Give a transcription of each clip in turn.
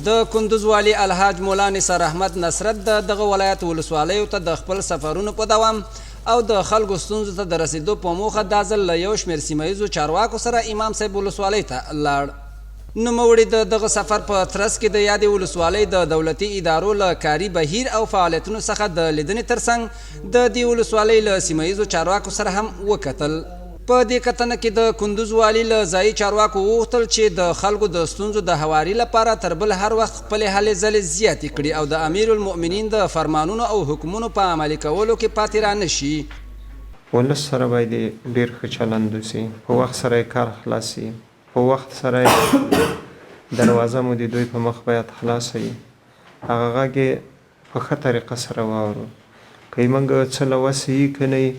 د کندوز والي الحاج مولا نثار احمد نصرت دغه ولایت ولسوالیو ته د خپل سفرونو په دوام او د خلکو ستونزو ته د رسیدو په موخه دا ځل له یو شمېر سیمه ییزو چارواکو سره امام صاحب ولسوالۍ ته لاړ. نوموړي د دغه سفر په ترڅ کې د یادې ولسوالۍ د دولتي ادارو له کاري بهیر او فعالیتونو څخه د لیدنې ترڅنګ د دې ولسوالۍ له سیمه ییزو چارواکو سره هم وکتل. په دې کتنه کې د کندوز والي له ځایي چارواکو وغوښتل چې د خلکو د ستونزو د هواري لپاره تر بل هر وخت خپلې هلې ځلې زیاتې کړي او د امیر المؤمنین د فرمانونو او حکمونو په عملي کولو کې پاتې رانه شي. ولس سره باید ډېر ښه چلند وسي، په وخت سره یې کار خلاص وي، په وخت سره یې دروازه مو د دوی په مخ باید خلاصه وي، هغه غږ یې په ښه طریقه سره واورو. که یې موږ څه له وسه یي که نه یي،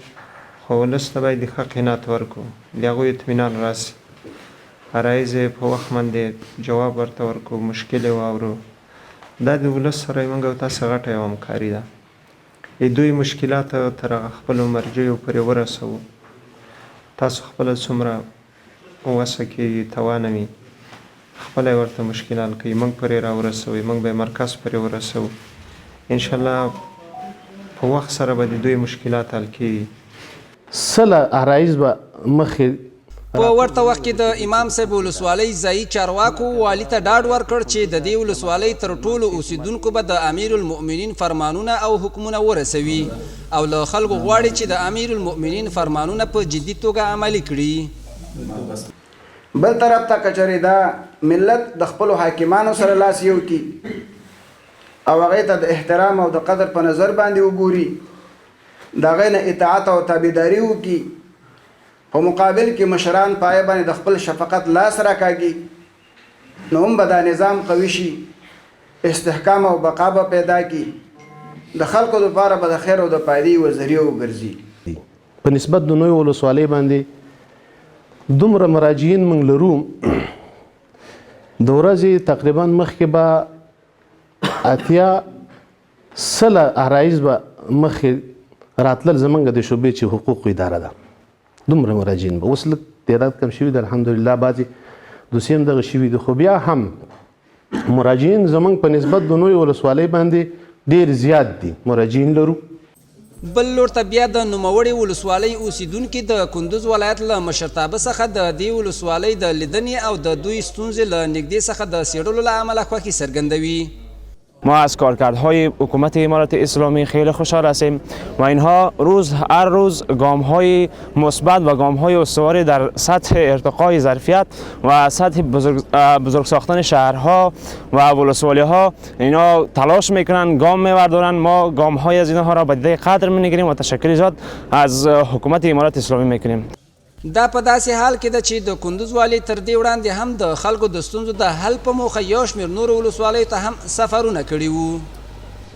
خو ولس ته باید د ښه قناعت ورکړو، د هغوی اطمینان راسي، عرایض یې په وخت باندې جواب ورته ورکړو، مشکل یې واورو. دا د ولس سره یې موږ او تاسو غټه یوه همکاري ده. دوی مشکلات تر هغه خپلو مرجعو پورې ورسوو. تاسو خپله څومره وسه کې توانه وي خپله یې ورته مشکل حل کوي، موږ پورې راورسوئ، موږ به یې مرکز پورې ورسوو. انشاءالله په وخت سره به د دوی مشکلات حل کېږي. سله عرایض به مخکې په ورته وخت کې د امام صاحب ولسوالۍ ځایي چارواکو والي ته ډاډ ورکړ چې د دې ولسوالۍ تر ټولو اوسیدونکو به د امیر المؤمنین فرمانونه او حکمونه ورسوي او له خلکو غواړي چې د امیر المؤمنین فرمانونه په جدي توګه عملي کړي. بل طرف ته کچرې دا ملت د خپلو حاکمانو سره لاس یو کی او هغې ته د احترام او د قدر په نظر باندې وګوري، د هغې نه اطاعت او تابعداري وکړي، په مقابل کې مشران پای باندې د خپل شفقت لاس راکاږي، نو هم به دا نظام قوي شي، استحکام او بقا به پیدا کړي، د خلکو لپاره به د خیر او د فایدې یوه ذریعه وګرځي. په نسبت د نوې ولسوالۍ باندې دومره مراجعین موږ لرو، د ورځې تقریبا مخکې به اتیا سله عرایض به مخکې راتلل زمونږ د شعبې چې حقوقو اداره ده، دومره مراجعین به اوس لږ تعداد کم شوي ده الحمدلله، بعضې دوسیې هم دغه شوي دي، خو بیا هم مراجعین زمونږ په نسبت د نوې ولسوالۍ باندې ډېر زیات دي، مراجعین لرو. بل لور ته بیا د نوموړې ولسوالۍ اوسیدونکي د کندوز ولایت له مشرتابه څخه د دې ولسوالۍ د لیدنې او د دوی ستونزې له نږدې څخه د څېړلو له امله خوښي څرګندوي. ما از کارکردهای حکومت امارات اسلامی خیلی خوشحال هستیم و اینها هر روز گام‌های مثبت و گام‌های استواری در سطح ارتقای ظرفیت و سطح بزرگ ساختن شهرها و ولسوالی‌ها اینا تلاش میکنن، گام می‌بردارن. ما گام‌های از اینها را به دید قدر می‌گیریم و تشکر زیاد از حکومت امارات اسلامی میکنیم. دا په داسې حال کې ده چې د کندوز والي تر دې وړاندې هم د خلکو د ستونزو د حل په موخه یو شمېر نورو ولسوالیو ته هم سفرونه کړي وو.